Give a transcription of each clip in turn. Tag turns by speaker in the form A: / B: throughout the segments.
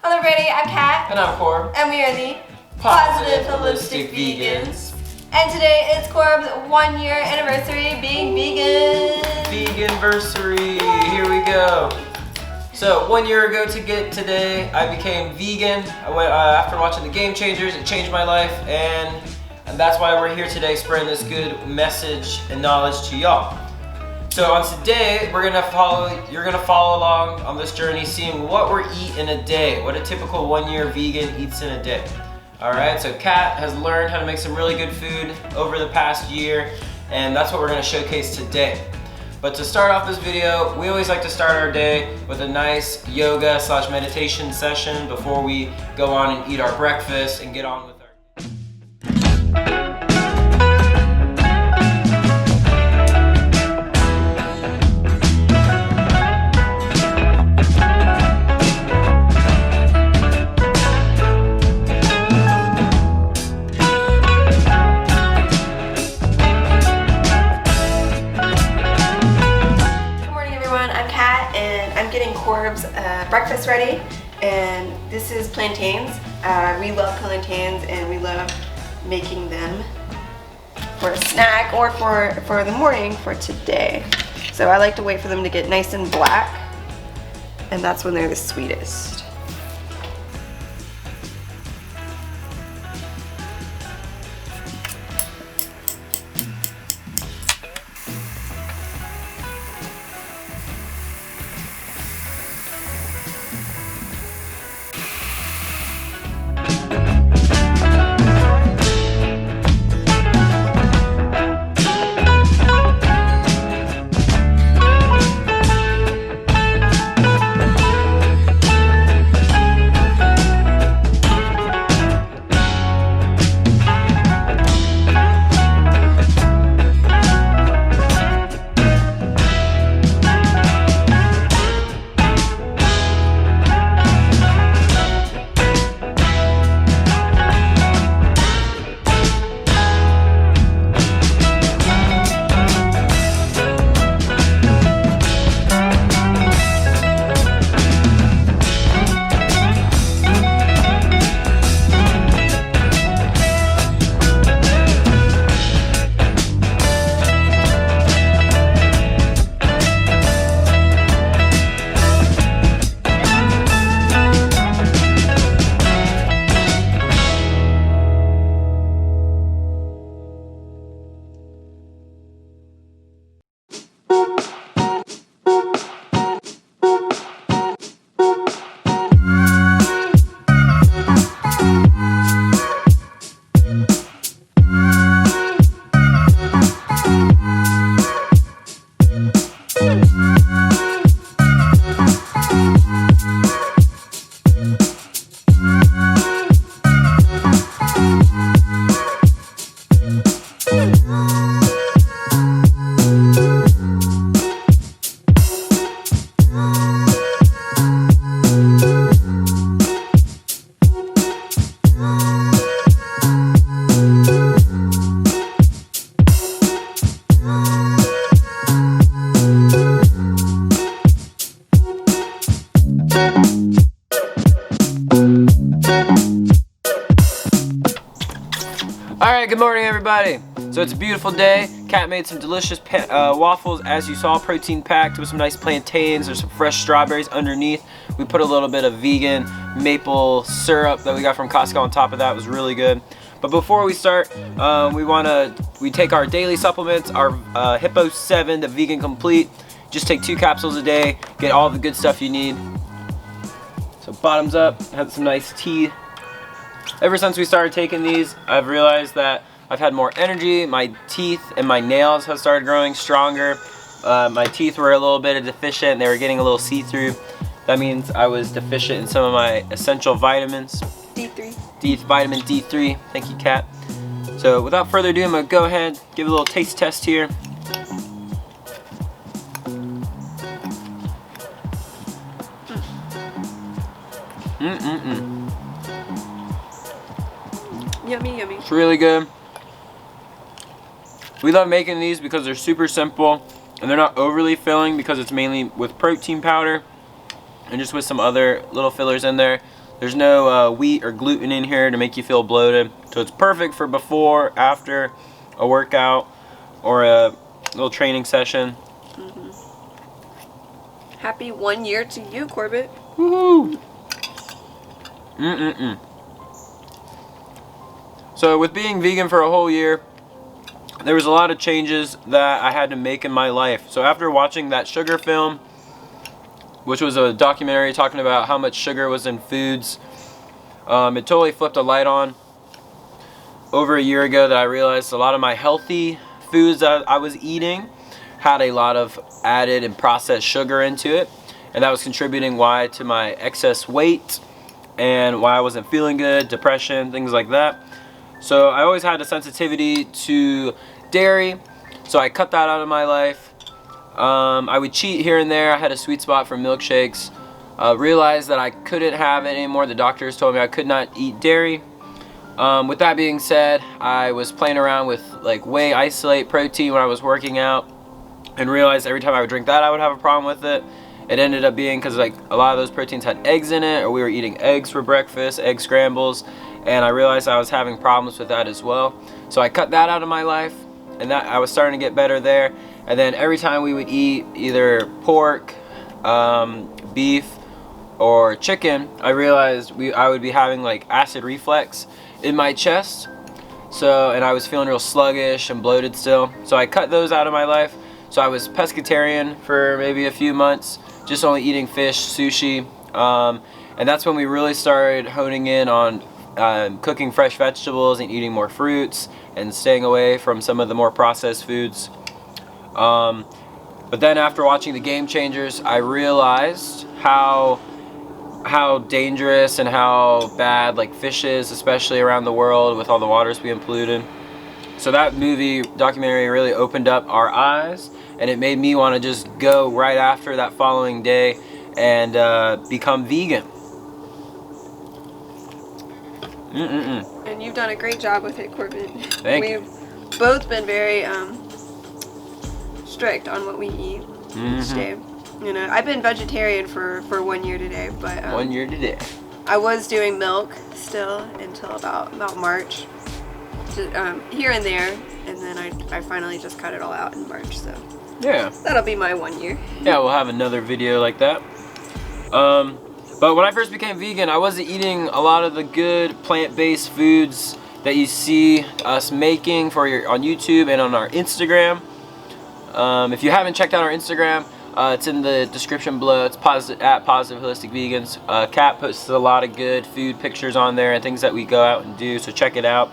A: Hello everybody, I'm Kat.
B: And I'm Corb.
A: And we are the Positive Holistic Vegans. And today is Corb's 1 year anniversary being vegan.
B: Veganversary, here we go. So 1 year ago today, I became vegan. I went, after watching the Game Changers, it changed my life, and that's why we're here today spreading this good message and knowledge to y'all. So on today, you're gonna follow along on this journey, seeing what we're eating a day, what a typical 1 year vegan eats in a day. All right, so Kat has learned how to make some really good food over the past year, and that's what we're gonna showcase today. But to start off this video, we always like to start our day with a nice yoga / meditation session before we go on and eat our breakfast and get on with our
A: Corb's breakfast ready, and this is plantains. We love plantains and we love making them for a snack or for the morning for today. So I like to wait for them to get nice and black, and that's when they're the sweetest.
B: Alright, good morning everybody. So it's a beautiful day. Kat made some delicious waffles, as you saw, protein packed with some nice plantains. There's some fresh strawberries underneath. We put a little bit of vegan maple syrup that we got from Costco on top of that. It was really good. But before we start, we take our daily supplements, our Hippo 7, the Vegan Complete. Just take 2 capsules a day, get all the good stuff you need. So bottoms up, have some nice tea. Ever since we started taking these, I've realized that I've had more energy. My teeth and my nails have started growing stronger. My teeth were a little bit deficient. They were getting a little see-through. That means I was deficient in some of my essential vitamins.
A: D3.
B: Vitamin D3. Thank you, Kat. So without further ado, I'm going to go ahead, give a little taste test here.
A: Yummy, yummy.
B: It's really good. We love making these because they're super simple and they're not overly filling because it's mainly with protein powder and just with some other little fillers in there. There's no wheat or gluten in here to make you feel bloated. So it's perfect for before, after a workout or a little training session.
A: Happy 1 year to you, Corbett.
B: Woohoo! So with being vegan for a whole year, there was a lot of changes that I had to make in my life. So after watching that sugar film, which was a documentary talking about how much sugar was in foods, it totally flipped a light on over a year ago that I realized a lot of my healthy foods that I was eating had a lot of added and processed sugar into it, and that was contributing why to my excess weight and why I wasn't feeling good, depression, things like that. So I always had a sensitivity to dairy, so I cut that out of my life. I would cheat here and there. I had a sweet spot for milkshakes. Realized that I couldn't have it anymore. The doctors told me I could not eat dairy. With that being said, I was playing around with like whey isolate protein when I was working out, and realized every time I would drink that I would have a problem with it. It ended up being because like a lot of those proteins had eggs in it, or we were eating eggs for breakfast, egg scrambles, and I realized I was having problems with that as well. So I cut that out of my life, and that I was starting to get better there. And then every time we would eat either pork, beef, or chicken, I realized I would be having like acid reflux in my chest. So, and I was feeling real sluggish and bloated still. So I cut those out of my life. So I was pescatarian for maybe a few months, just only eating fish, sushi, and that's when we really started honing in on cooking fresh vegetables and eating more fruits and staying away from some of the more processed foods. But then after watching the Game Changers, I realized how dangerous and how bad like fish is, especially around the world with all the waters being polluted. So that documentary really opened up our eyes, and it made me want to just go right after that following day and become vegan.
A: And you've done a great job with it, Corbett.
B: Thank you.
A: We've both been very strict on what we eat each day. You know, I've been vegetarian for 1 year today, but
B: 1 year today.
A: I was doing milk still until about March, here and there, and then I finally just cut it all out in March. So
B: yeah,
A: that'll be my 1 year.
B: Yeah, we'll have another video like that. But when I first became vegan, I wasn't eating a lot of the good plant-based foods that you see us making on YouTube and on our Instagram. If you haven't checked out our Instagram, it's in the description below. It's at Positive Holistic Vegans. Kat posts a lot of good food pictures on there and things that we go out and do, so check it out.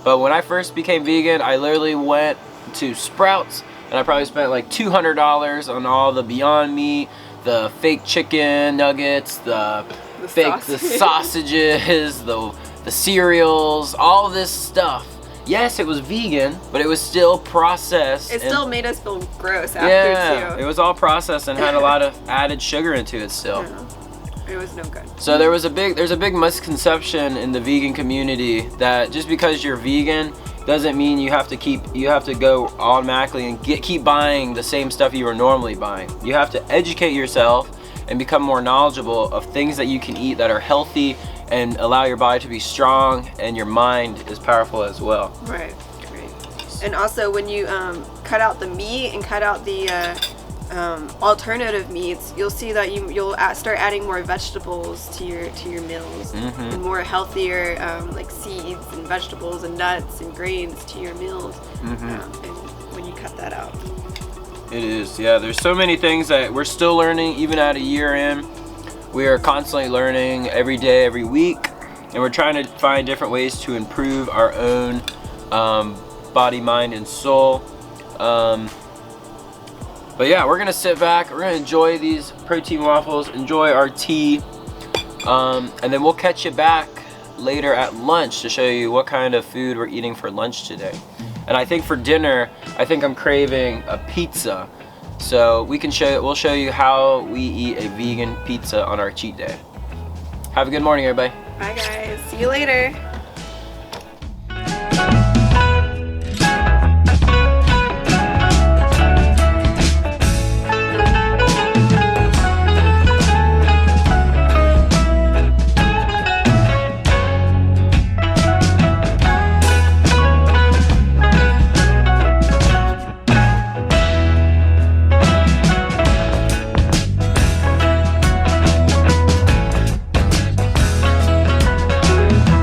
B: But when I first became vegan, I literally went to Sprouts, and I probably spent like $200 on all the Beyond Meat, the fake chicken nuggets, the sausages, the cereals, all this stuff. Yes, it was vegan, but it was still processed.
A: It still made us feel gross after too.
B: It was all processed and had a lot of added sugar into it still.
A: Yeah. It was no good.
B: So there's a big misconception in the vegan community that just because you're vegan doesn't mean you have to go automatically and keep buying the same stuff you were normally buying. You have to educate yourself and become more knowledgeable of things that you can eat that are healthy and allow your body to be strong, and your mind is powerful as well.
A: Right. And also when you cut out the meat and cut out the alternative meats, you'll see that you'll start adding more vegetables to your meals, and more healthier like seeds and vegetables and nuts and grains to your meals. And when you cut that out,
B: it is, yeah. There's so many things that we're still learning, even at a year in. We are constantly learning every day, every week, and we're trying to find different ways to improve our own body, mind, and soul. But yeah, we're gonna sit back, we're gonna enjoy these protein waffles, enjoy our tea, and then we'll catch you back later at lunch to show you what kind of food we're eating for lunch today. And I think for dinner, I'm craving a pizza. So we'll show you how we eat a vegan pizza on our cheat day. Have a good morning, everybody.
A: bye guys, see you later.